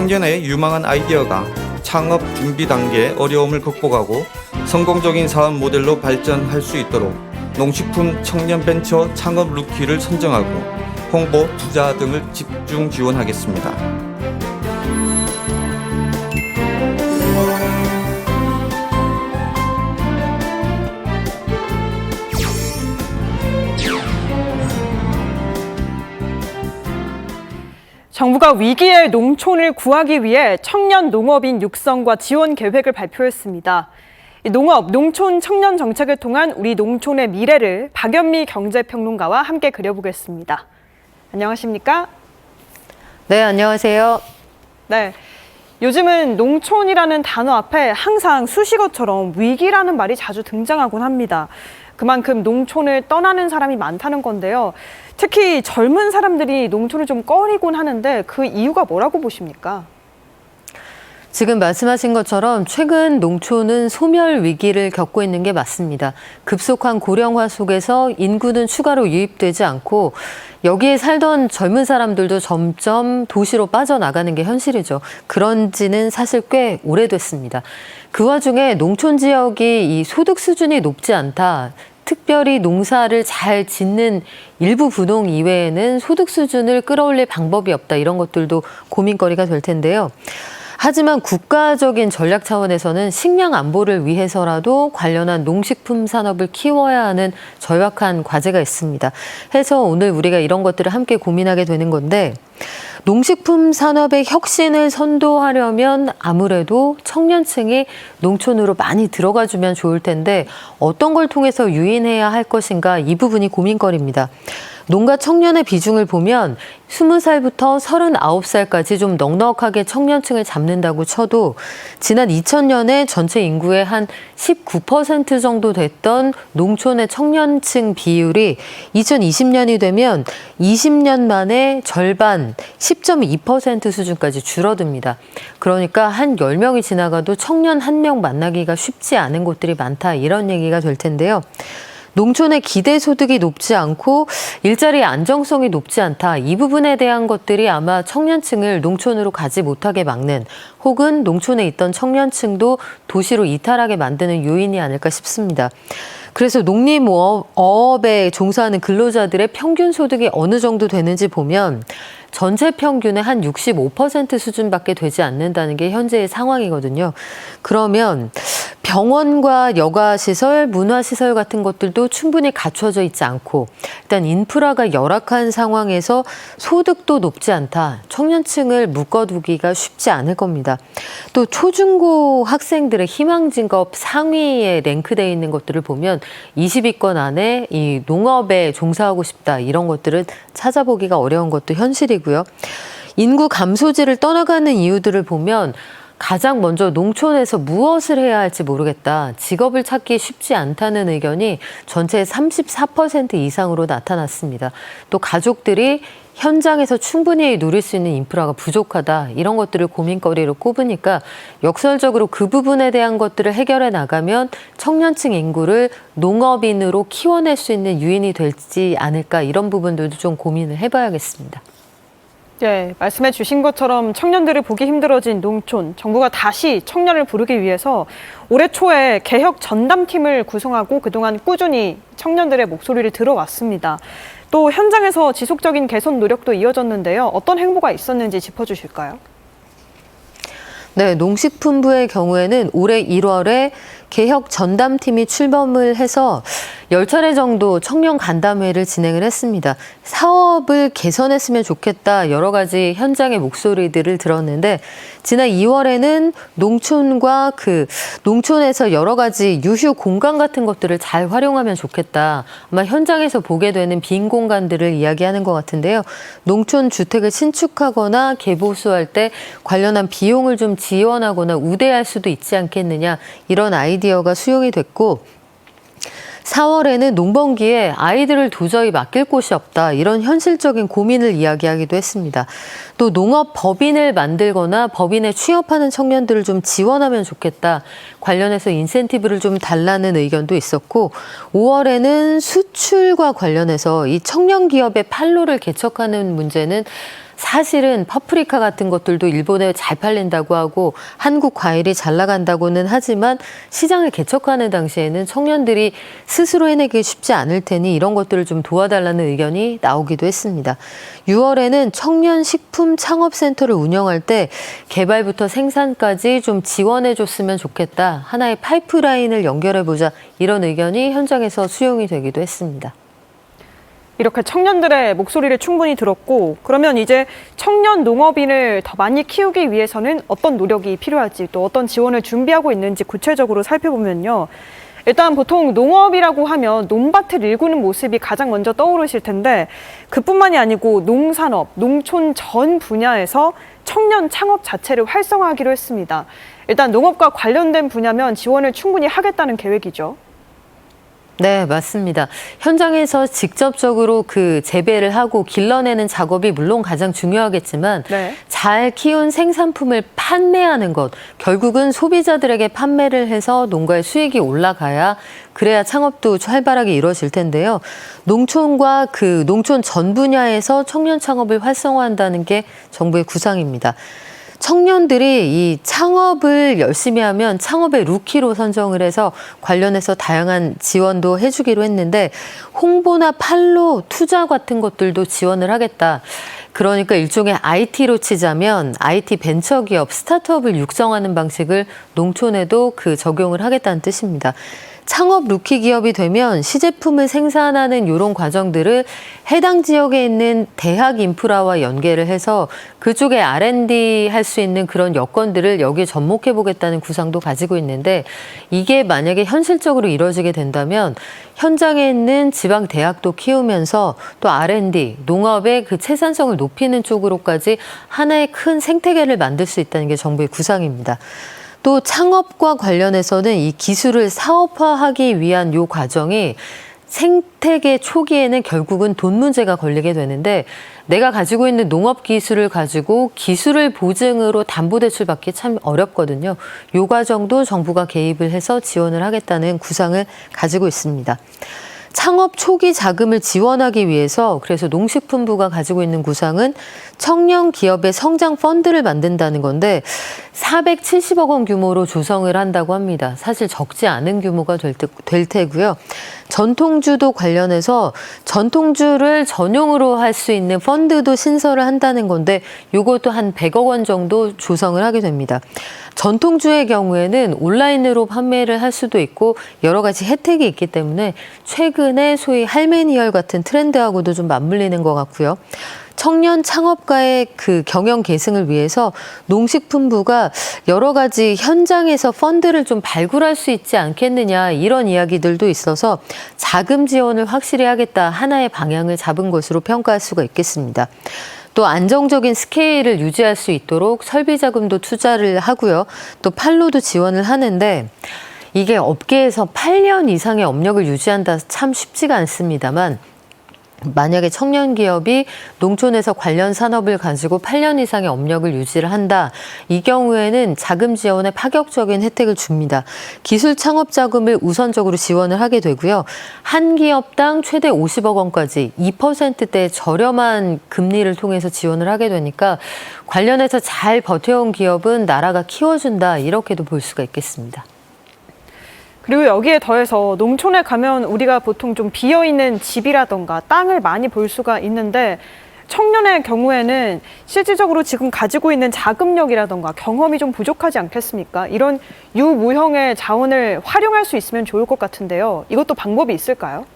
청년의 유망한 아이디어가 창업 준비 단계의 어려움을 극복하고 성공적인 사업 모델로 발전할 수 있도록 농식품 청년 벤처 창업 루키를 선정하고 홍보, 투자 등을 집중 지원하겠습니다. 정부가 위기의 농촌을 구하기 위해 청년 농업인 육성과 지원 계획을 발표했습니다. 농업, 농촌 청년 정책을 통한 우리 농촌의 미래를 박연미 경제평론가와 함께 그려보겠습니다. 안녕하십니까? 네, 안녕하세요. 네, 요즘은 농촌이라는 단어 앞에 항상 수식어처럼 위기라는 말이 자주 등장하곤 합니다. 그만큼 농촌을 떠나는 사람이 많다는 건데요. 특히 젊은 사람들이 농촌을 좀 꺼리곤 하는데 그 이유가 뭐라고 보십니까? 지금 말씀하신 것처럼 최근 농촌은 소멸 위기를 겪고 있는 게 맞습니다. 급속한 고령화 속에서 인구는 추가로 유입되지 않고 여기에 살던 젊은 사람들도 점점 도시로 빠져나가는 게 현실이죠. 그런 지는 사실 꽤 오래됐습니다. 그 와중에 농촌 지역이 이 소득 수준이 높지 않다. 특별히 농사를 잘 짓는 일부 분홍 이외에는 소득 수준을 끌어올릴 방법이 없다. 이런 것들도 고민거리가 될 텐데요. 하지만 국가적인 전략 차원에서는 식량 안보를 위해서라도 관련한 농식품 산업을 키워야 하는 절박한 과제가 있습니다. 해서 오늘 우리가 이런 것들을 함께 고민하게 되는 건데 농식품 산업의 혁신을 선도하려면 아무래도 청년층이 농촌으로 많이 들어가주면 좋을 텐데 어떤 걸 통해서 유인해야 할 것인가 이 부분이 고민거리입니다. 농가 청년의 비중을 보면 20살부터 39살까지 좀 넉넉하게 청년층을 잡는다고 쳐도 지난 2000년에 전체 인구의 한 19% 정도 됐던 농촌의 청년층 비율이 2020년이 되면 20년 만에 절반 10.2% 수준까지 줄어듭니다. 그러니까 한 10명이 지나가도 청년 1명 만나기가 쉽지 않은 곳들이 많다 이런 얘기가 될 텐데요. 농촌의 기대 소득이 높지 않고 일자리의 안정성이 높지 않다. 이 부분에 대한 것들이 아마 청년층을 농촌으로 가지 못하게 막는 혹은 농촌에 있던 청년층도 도시로 이탈하게 만드는 요인이 아닐까 싶습니다. 그래서 농림어업에 종사하는 근로자들의 평균 소득이 어느 정도 되는지 보면 전체 평균의 한 65% 수준밖에 되지 않는다는 게 현재의 상황이거든요. 그러면 병원과 여가시설, 문화시설 같은 것들도 충분히 갖춰져 있지 않고 일단 인프라가 열악한 상황에서 소득도 높지 않다. 청년층을 묶어두기가 쉽지 않을 겁니다. 또 초중고 학생들의 희망 직업 상위에 랭크되어 있는 것들을 보면 20위권 안에 이 농업에 종사하고 싶다. 이런 것들은 찾아보기가 어려운 것도 현실이고요. 인구 감소지를 떠나가는 이유들을 보면 가장 먼저 농촌에서 무엇을 해야 할지 모르겠다. 직업을 찾기 쉽지 않다는 의견이 전체의 34% 이상으로 나타났습니다. 또 가족들이 현장에서 충분히 누릴 수 있는 인프라가 부족하다. 이런 것들을 고민거리로 꼽으니까 역설적으로 그 부분에 대한 것들을 해결해 나가면 청년층 인구를 농업인으로 키워낼 수 있는 유인이 될지 않을까. 이런 부분들도 좀 고민을 해봐야겠습니다. 네, 말씀해 주신 것처럼 청년들을 보기 힘들어진 농촌, 정부가 다시 청년을 부르기 위해서 올해 초에 개혁 전담팀을 구성하고 그동안 꾸준히 청년들의 목소리를 들어왔습니다. 또 현장에서 지속적인 개선 노력도 이어졌는데요. 어떤 행보가 있었는지 짚어주실까요? 네, 농식품부의 경우에는 올해 1월에 개혁 전담팀이 출범을 해서 10차례 정도 청년 간담회를 진행을 했습니다. 사업을 개선했으면 좋겠다 여러 가지 현장의 목소리들을 들었는데 지난 2월에는 농촌과 농촌에서 여러 가지 유휴 공간 같은 것들을 잘 활용하면 좋겠다. 아마 현장에서 보게 되는 빈 공간들을 이야기하는 것 같은데요. 농촌 주택을 신축하거나 개보수할 때 관련한 비용을 좀 지원하거나 우대할 수도 있지 않겠느냐 이런 아이디어가 수용이 됐고 4월에는 농번기에 아이들을 도저히 맡길 곳이 없다. 이런 현실적인 고민을 이야기하기도 했습니다. 또 농업 법인을 만들거나 법인에 취업하는 청년들을 좀 지원하면 좋겠다. 관련해서 인센티브를 좀 달라는 의견도 있었고 5월에는 수출과 관련해서 이 청년 기업의 판로를 개척하는 문제는 사실은 파프리카 같은 것들도 일본에 잘 팔린다고 하고 한국 과일이 잘 나간다고는 하지만 시장을 개척하는 당시에는 청년들이 스스로 해내기 쉽지 않을 테니 이런 것들을 좀 도와달라는 의견이 나오기도 했습니다. 6월에는 청년 식품 창업센터를 운영할 때 개발부터 생산까지 좀 지원해줬으면 좋겠다. 하나의 파이프라인을 연결해보자. 이런 의견이 현장에서 수용이 되기도 했습니다. 이렇게 청년들의 목소리를 충분히 들었고 그러면 이제 청년 농업인을 더 많이 키우기 위해서는 어떤 노력이 필요할지 또 어떤 지원을 준비하고 있는지 구체적으로 살펴보면요. 일단 보통 농업이라고 하면 논밭을 일구는 모습이 가장 먼저 떠오르실 텐데 그뿐만이 아니고 농산업, 농촌 전 분야에서 청년 창업 자체를 활성화하기로 했습니다. 일단 농업과 관련된 분야면 지원을 충분히 하겠다는 계획이죠. 네, 맞습니다. 현장에서 직접적으로 그 재배를 하고 길러내는 작업이 물론 가장 중요하겠지만 네. 잘 키운 생산품을 판매하는 것, 결국은 소비자들에게 판매를 해서 농가의 수익이 올라가야 그래야 창업도 활발하게 이루어질 텐데요. 농촌과 그 농촌 전 분야에서 청년 창업을 활성화한다는 게 정부의 구상입니다. 청년들이 이 창업을 열심히 하면 창업의 루키로 선정을 해서 관련해서 다양한 지원도 해주기로 했는데 홍보나 판로, 투자 같은 것들도 지원을 하겠다. 그러니까 일종의 IT로 치자면 IT 벤처기업, 스타트업을 육성하는 방식을 농촌에도 그 적용을 하겠다는 뜻입니다. 창업 루키 기업이 되면 시제품을 생산하는 이런 과정들을 해당 지역에 있는 대학 인프라와 연계를 해서 그쪽에 R&D 할 수 있는 그런 여건들을 여기에 접목해 보겠다는 구상도 가지고 있는데 이게 만약에 현실적으로 이루어지게 된다면 현장에 있는 지방 대학도 키우면서 또 R&D, 농업의 그 채산성을 높이는 쪽으로까지 하나의 큰 생태계를 만들 수 있다는 게 정부의 구상입니다. 또 창업과 관련해서는 이 기술을 사업화하기 위한 이 과정이 생태계 초기에는 결국은 돈 문제가 걸리게 되는데 내가 가지고 있는 농업 기술을 가지고 기술을 보증으로 담보대출 받기 참 어렵거든요. 이 과정도 정부가 개입을 해서 지원을 하겠다는 구상을 가지고 있습니다. 창업 초기 자금을 지원하기 위해서 그래서 농식품부가 가지고 있는 구상은 청년 기업의 성장 펀드를 만든다는 건데 470억 원 규모로 조성을 한다고 합니다. 사실 적지 않은 규모가 될 테고요. 전통주도 관련해서 전통주를 전용으로 할 수 있는 펀드도 신설을 한다는 건데 이것도 한 100억 원 정도 조성을 하게 됩니다. 전통주의 경우에는 온라인으로 판매를 할 수도 있고 여러 가지 혜택이 있기 때문에 최근에 소위 할매니얼 같은 트렌드하고도 좀 맞물리는 것 같고요. 청년 창업가의 그 경영 계승을 위해서 농식품부가 여러 가지 현장에서 펀드를 좀 발굴할 수 있지 않겠느냐 이런 이야기들도 있어서 자금 지원을 확실히 하겠다 하나의 방향을 잡은 것으로 평가할 수가 있겠습니다. 또 안정적인 스케일을 유지할 수 있도록 설비 자금도 투자를 하고요. 또 판로도 지원을 하는데 이게 업계에서 8년 이상의 업력을 유지한다 참 쉽지가 않습니다만 만약에 청년 기업이 농촌에서 관련 산업을 가지고 8년 이상의 업력을 유지를 한다. 이 경우에는 자금 지원에 파격적인 혜택을 줍니다. 기술 창업 자금을 우선적으로 지원을 하게 되고요. 한 기업당 최대 50억 원까지 2%대 저렴한 금리를 통해서 지원을 하게 되니까 관련해서 잘 버텨온 기업은 나라가 키워준다. 이렇게도 볼 수가 있겠습니다. 그리고 여기에 더해서 농촌에 가면 우리가 보통 좀 비어있는 집이라던가 땅을 많이 볼 수가 있는데 청년의 경우에는 실질적으로 지금 가지고 있는 자금력이라던가 경험이 좀 부족하지 않겠습니까? 이런 유무형의 자원을 활용할 수 있으면 좋을 것 같은데요. 이것도 방법이 있을까요?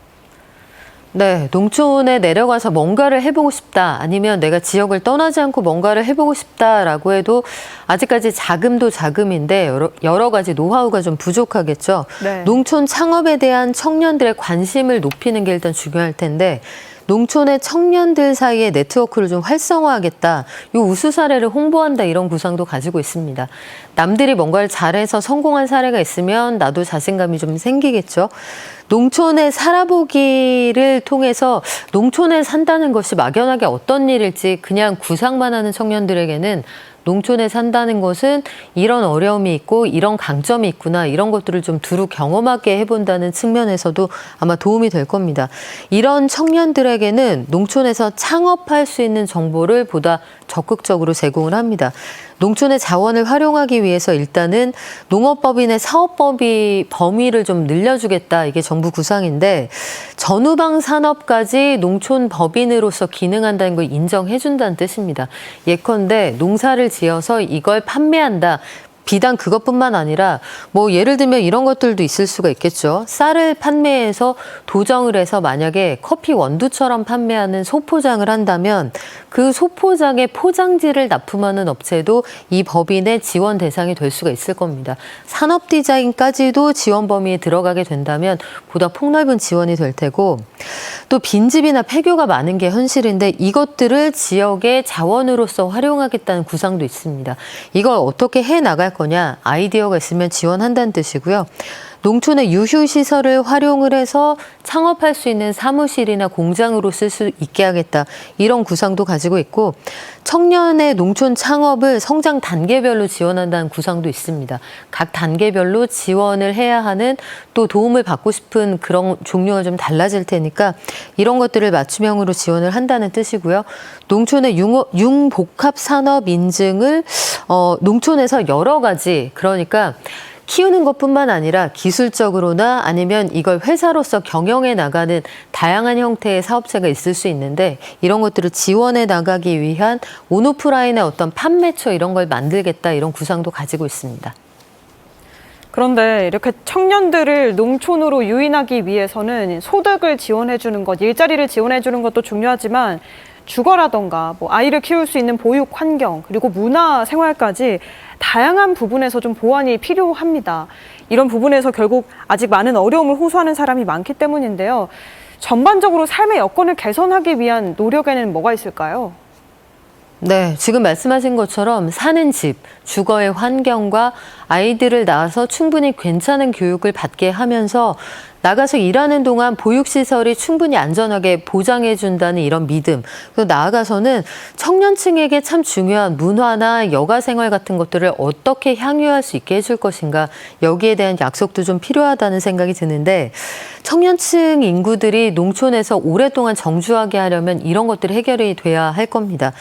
네, 농촌에 내려가서 뭔가를 해보고 싶다. 아니면 내가 지역을 떠나지 않고 뭔가를 해보고 싶다라고 해도 아직까지 자금도 자금인데 여러 가지 노하우가 좀 부족하겠죠. 네. 농촌 창업에 대한 청년들의 관심을 높이는 게 일단 중요할 텐데 농촌의 청년들 사이에 네트워크를 좀 활성화하겠다. 이 우수 사례를 홍보한다 이런 구상도 가지고 있습니다. 남들이 뭔가를 잘해서 성공한 사례가 있으면 나도 자신감이 좀 생기겠죠. 농촌에 살아보기를 통해서 농촌에 산다는 것이 막연하게 어떤 일일지 그냥 구상만 하는 청년들에게는 농촌에 산다는 것은 이런 어려움이 있고 이런 강점이 있구나 이런 것들을 좀 두루 경험하게 해본다는 측면에서도 아마 도움이 될 겁니다. 이런 청년들에게는 농촌에서 창업할 수 있는 정보를 보다 적극적으로 제공을 합니다. 농촌의 자원을 활용하기 위해서 일단은 농업법인의 사업법이 범위를 좀 늘려주겠다. 이게 정부 구상인데 전후방 산업까지 농촌 법인으로서 기능한다는 걸 인정해준다는 뜻입니다. 예컨대 농사를 지어서 이걸 판매한다. 비단 그것뿐만 아니라 뭐 예를 들면 이런 것들도 있을 수가 있겠죠. 쌀을 판매해서 도정을 해서 만약에 커피 원두처럼 판매하는 소포장을 한다면 그 소포장의 포장지를 납품하는 업체도 이 법인의 지원 대상이 될 수가 있을 겁니다. 산업 디자인까지도 지원 범위에 들어가게 된다면 보다 폭넓은 지원이 될 테고 또 빈집이나 폐교가 많은 게 현실인데 이것들을 지역의 자원으로서 활용하겠다는 구상도 있습니다. 이걸 어떻게 해 나갈 거냐 아이디어가 있으면 지원한다는 뜻이고요. 농촌의 유휴시설을 활용을 해서 창업할 수 있는 사무실이나 공장으로 쓸 수 있게 하겠다. 이런 구상도 가지고 있고 청년의 농촌 창업을 성장 단계별로 지원한다는 구상도 있습니다. 각 단계별로 지원을 해야 하는 또 도움을 받고 싶은 그런 종류가 좀 달라질 테니까 이런 것들을 맞춤형으로 지원을 한다는 뜻이고요. 농촌의 융복합 산업 인증을 농촌에서 여러 가지 그러니까 키우는 것뿐만 아니라 기술적으로나 아니면 이걸 회사로서 경영해 나가는 다양한 형태의 사업체가 있을 수 있는데 이런 것들을 지원해 나가기 위한 온오프라인의 어떤 판매처 이런 걸 만들겠다 이런 구상도 가지고 있습니다. 그런데 이렇게 청년들을 농촌으로 유인하기 위해서는 소득을 지원해 주는 것, 일자리를 지원해 주는 것도 중요하지만 주거라던가 뭐 아이를 키울 수 있는 보육 환경 그리고 문화 생활까지 다양한 부분에서 좀 보완이 필요합니다. 이런 부분에서 결국 아직 많은 어려움을 호소하는 사람이 많기 때문인데요. 전반적으로 삶의 여건을 개선하기 위한 노력에는 뭐가 있을까요? 네, 지금 말씀하신 것처럼 사는 집, 주거의 환경과 아이들을 낳아서 충분히 괜찮은 교육을 받게 하면서 나가서 일하는 동안 보육시설이 충분히 안전하게 보장해준다는 이런 믿음. 그리고 나아가서는 청년층에게 참 중요한 문화나 여가생활 같은 것들을 어떻게 향유할 수 있게 해줄 것인가. 여기에 대한 약속도 좀 필요하다는 생각이 드는데 청년층 인구들이 농촌에서 오랫동안 정주하게 하려면 이런 것들이 해결이 돼야 할 겁니다.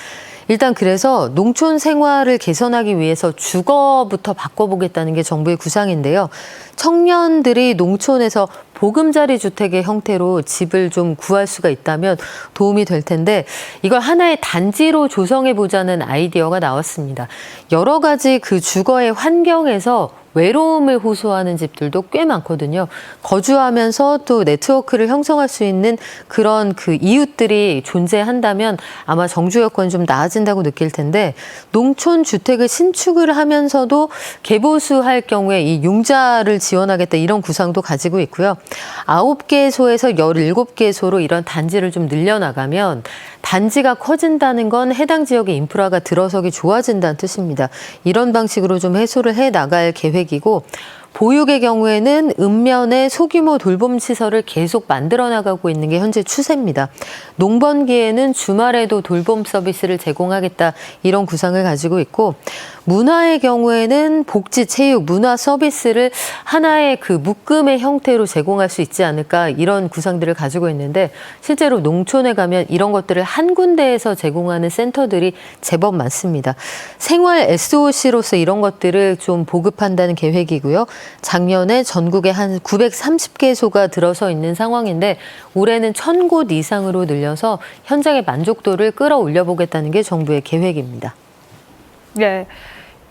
일단 그래서 농촌 생활을 개선하기 위해서 주거부터 바꿔보겠다는 게 정부의 구상인데요. 청년들이 농촌에서 보금자리 주택의 형태로 집을 좀 구할 수가 있다면 도움이 될 텐데 이걸 하나의 단지로 조성해보자는 아이디어가 나왔습니다. 여러 가지 그 주거의 환경에서 외로움을 호소하는 집들도 꽤 많거든요. 거주하면서 또 네트워크를 형성할 수 있는 그런 그 이웃들이 존재한다면 아마 정주 여건이 좀 나아진다고 느낄 텐데 농촌 주택을 신축을 하면서도 개보수할 경우에 이 융자를 지원하겠다 이런 구상도 가지고 있고요. 9개소에서 17개소로 이런 단지를 좀 늘려나가면 단지가 커진다는 건 해당 지역의 인프라가 들어서기 좋아진다는 뜻입니다. 이런 방식으로 좀 해소를 해 나갈 계획이고 보육의 경우에는 읍면에 소규모 돌봄 시설을 계속 만들어 나가고 있는 게 현재 추세입니다. 농번기에는 주말에도 돌봄 서비스를 제공하겠다 이런 구상을 가지고 있고 문화의 경우에는 복지, 체육, 문화 서비스를 하나의 그 묶음의 형태로 제공할 수 있지 않을까 이런 구상들을 가지고 있는데 실제로 농촌에 가면 이런 것들을 한 군데에서 제공하는 센터들이 제법 많습니다. 생활 SOC로서 이런 것들을 좀 보급한다는 계획이고요. 작년에 전국에 한 930개소가 들어서 있는 상황인데 올해는 1000곳 이상으로 늘려서 현장의 만족도를 끌어올려 보겠다는 게 정부의 계획입니다. 네.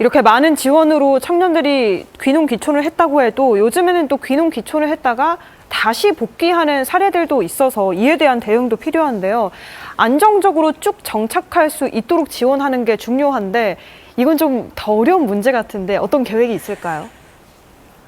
이렇게 많은 지원으로 청년들이 귀농귀촌을 했다고 해도 요즘에는 또 귀농귀촌을 했다가 다시 복귀하는 사례들도 있어서 이에 대한 대응도 필요한데요. 안정적으로 쭉 정착할 수 있도록 지원하는 게 중요한데 이건 좀 더 어려운 문제 같은데 어떤 계획이 있을까요?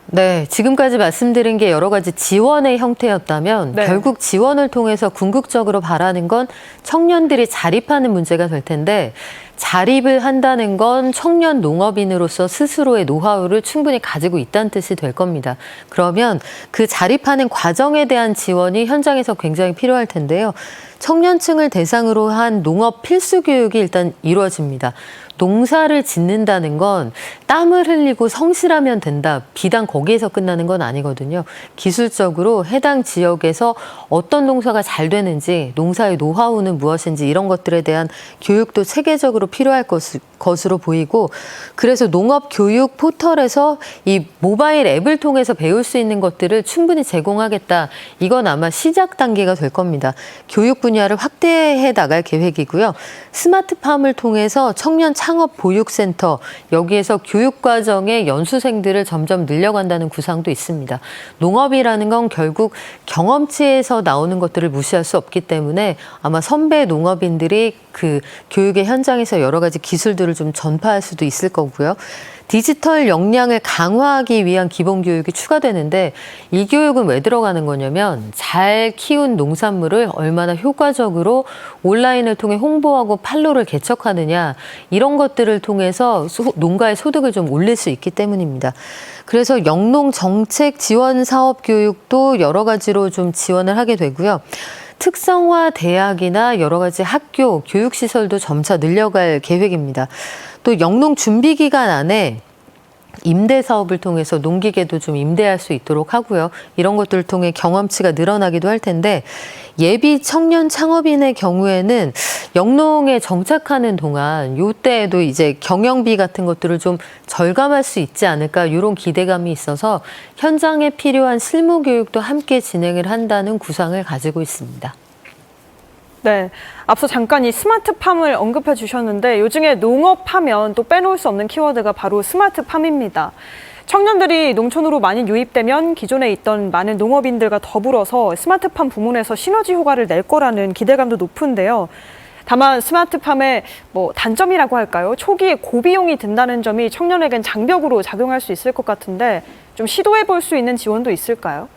네, 지금까지 말씀드린 게 여러 가지 지원의 형태였다면 네. 결국 지원을 통해서 궁극적으로 바라는 건 청년들이 자립하는 문제가 될 텐데 자립을 한다는 건 청년 농업인으로서 스스로의 노하우를 충분히 가지고 있다는 뜻이 될 겁니다. 그러면 그 자립하는 과정에 대한 지원이 현장에서 굉장히 필요할 텐데요. 청년층을 대상으로 한 농업 필수 교육이 일단 이루어집니다. 농사를 짓는다는 건 땀을 흘리고 성실하면 된다. 비단 거기에서 끝나는 건 아니거든요. 기술적으로 해당 지역에서 어떤 농사가 잘 되는지, 농사의 노하우는 무엇인지 이런 것들에 대한 교육도 체계적으로 필요할 것으로 보이고, 그래서 농업교육 포털에서 이 모바일 앱을 통해서 배울 수 있는 것들을 충분히 제공하겠다. 이건 아마 시작 단계가 될 겁니다. 교육 분야를 확대해 나갈 계획이고요. 스마트팜을 통해서 청년 창업 보육센터, 여기에서 교육과정의 연수생들을 점점 늘려간다는 구상도 있습니다. 농업이라는 건 결국 경험치에서 나오는 것들을 무시할 수 없기 때문에 아마 선배 농업인들이 그 교육의 현장에서 여러 가지 기술들을 좀 전파할 수도 있을 거고요. 디지털 역량을 강화하기 위한 기본 교육이 추가되는데 이 교육은 왜 들어가는 거냐면 잘 키운 농산물을 얼마나 효과적으로 온라인을 통해 홍보하고 판로를 개척하느냐 이런 것들을 통해서 농가의 소득을 좀 올릴 수 있기 때문입니다. 그래서 영농 정책 지원 사업 교육도 여러 가지로 좀 지원을 하게 되고요. 특성화 대학이나 여러 가지 학교, 교육시설도 점차 늘려갈 계획입니다. 또 영농 준비 기간 안에 임대 사업을 통해서 농기계도 좀 임대할 수 있도록 하고요. 이런 것들을 통해 경험치가 늘어나기도 할 텐데 예비 청년 창업인의 경우에는 영농에 정착하는 동안 요때에도 이제 경영비 같은 것들을 좀 절감할 수 있지 않을까 이런 기대감이 있어서 현장에 필요한 실무 교육도 함께 진행을 한다는 구상을 가지고 있습니다. 네, 앞서 잠깐 이 스마트팜을 언급해 주셨는데 요즘에 농업하면 또 빼놓을 수 없는 키워드가 바로 스마트팜입니다. 청년들이 농촌으로 많이 유입되면 기존에 있던 많은 농업인들과 더불어서 스마트팜 부문에서 시너지 효과를 낼 거라는 기대감도 높은데요. 다만 스마트팜의 단점이라고 할까요? 초기에 고비용이 든다는 점이 청년에겐 장벽으로 작용할 수 있을 것 같은데 좀 시도해 볼 수 있는 지원도 있을까요?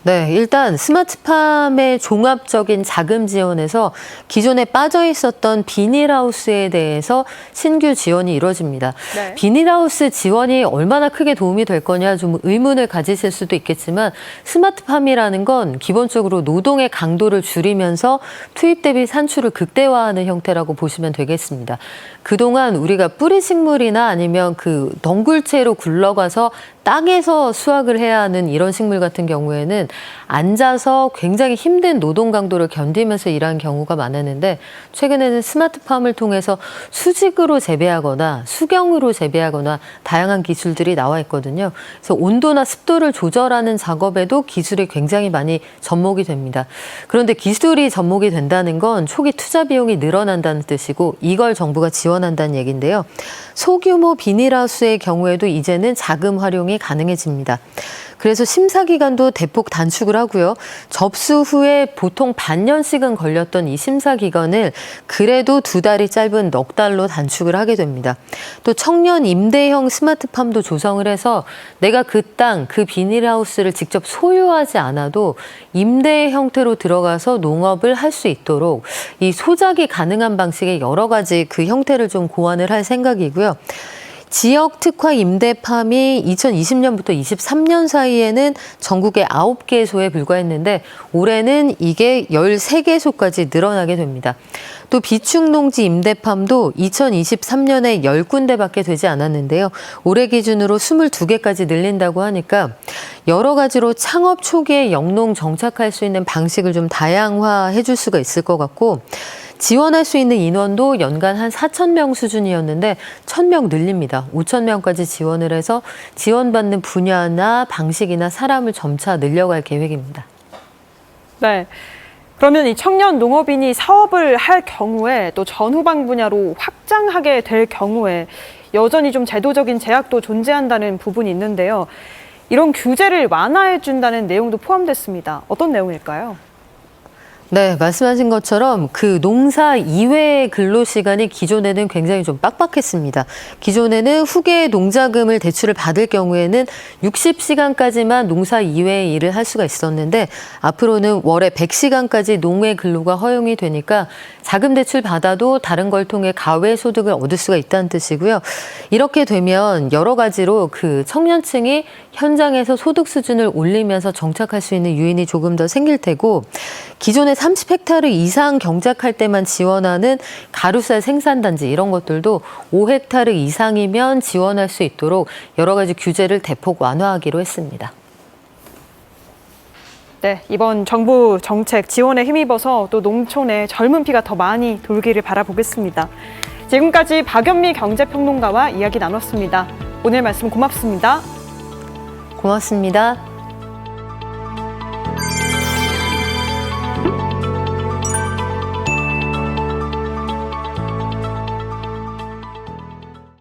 네, 일단 스마트팜의 종합적인 자금 지원에서 기존에 빠져 있었던 비닐하우스에 대해서 신규 지원이 이루어집니다. 네. 비닐하우스 지원이 얼마나 크게 도움이 될 거냐 좀 의문을 가지실 수도 있겠지만 스마트팜이라는 건 기본적으로 노동의 강도를 줄이면서 투입 대비 산출을 극대화하는 형태라고 보시면 되겠습니다. 그동안 우리가 뿌리 식물이나 아니면 그 덩굴채로 굴러가서 땅에서 수확을 해야 하는 이런 식물 같은 경우에는 앉아서 굉장히 힘든 노동 강도를 견디면서 일하는 경우가 많았는데 최근에는 스마트팜을 통해서 수직으로 재배하거나 수경으로 재배하거나 다양한 기술들이 나와 있거든요. 그래서 온도나 습도를 조절하는 작업에도 기술이 굉장히 많이 접목이 됩니다. 그런데 기술이 접목이 된다는 건 초기 투자 비용이 늘어난다는 뜻이고 이걸 정부가 지원한다는 얘기인데요. 소규모 비닐하우스의 경우에도 이제는 자금 활용이 가능해집니다. 그래서 심사 기간도 대폭 단축을 하고요. 접수 후에 보통 반년씩은 걸렸던 이 심사 기간을 그래도 2달이 짧은 넉 달로 단축을 하게 됩니다. 또 청년 임대형 스마트팜도 조성을 해서 내가 그 땅, 그 비닐하우스를 직접 소유하지 않아도 임대 형태로 들어가서 농업을 할 수 있도록 이 소작이 가능한 방식의 여러 가지 그 형태를 좀 고안을 할 생각이고요. 지역 특화 임대팜이 2020년부터 23년 사이에는 전국에 9개소에 불과했는데 올해는 이게 13개소까지 늘어나게 됩니다. 또 비축농지 임대팜도 2023년에 10군데밖에 되지 않았는데요. 올해 기준으로 22개까지 늘린다고 하니까 여러 가지로 창업 초기에 영농 정착할 수 있는 방식을 좀 다양화해 줄 수가 있을 것 같고 지원할 수 있는 인원도 연간 한 4,000명 수준이었는데 1,000명 늘립니다. 5,000명까지 지원을 해서 지원받는 분야나 방식이나 사람을 점차 늘려갈 계획입니다. 네. 그러면 이 청년 농업인이 사업을 할 경우에 또 전후방 분야로 확장하게 될 경우에 여전히 좀 제도적인 제약도 존재한다는 부분이 있는데요. 이런 규제를 완화해 준다는 내용도 포함됐습니다. 어떤 내용일까요? 네, 말씀하신 것처럼 그 농사 이외의 근로 시간이 기존에는 굉장히 좀 빡빡했습니다. 기존에는 후계 농자금을 대출을 받을 경우에는 60시간까지만 농사 이외의 일을 할 수가 있었는데 앞으로는 월에 100시간까지 농해 근로가 허용이 되니까 자금 대출 받아도 다른 걸 통해 가외 소득을 얻을 수가 있다는 뜻이고요. 이렇게 되면 여러 가지로 그 청년층이 현장에서 소득 수준을 올리면서 정착할 수 있는 유인이 조금 더 생길 테고 기존에 30헥타르 이상 경작할 때만 지원하는 가루쌀 생산단지 이런 것들도 5헥타르 이상이면 지원할 수 있도록 여러 가지 규제를 대폭 완화하기로 했습니다. 네, 이번 정부 정책 지원에 힘입어서 또 농촌에 젊은 피가 더 많이 돌기를 바라보겠습니다. 지금까지 박연미 경제평론가와 이야기 나눴습니다. 오늘 말씀 고맙습니다. 고맙습니다.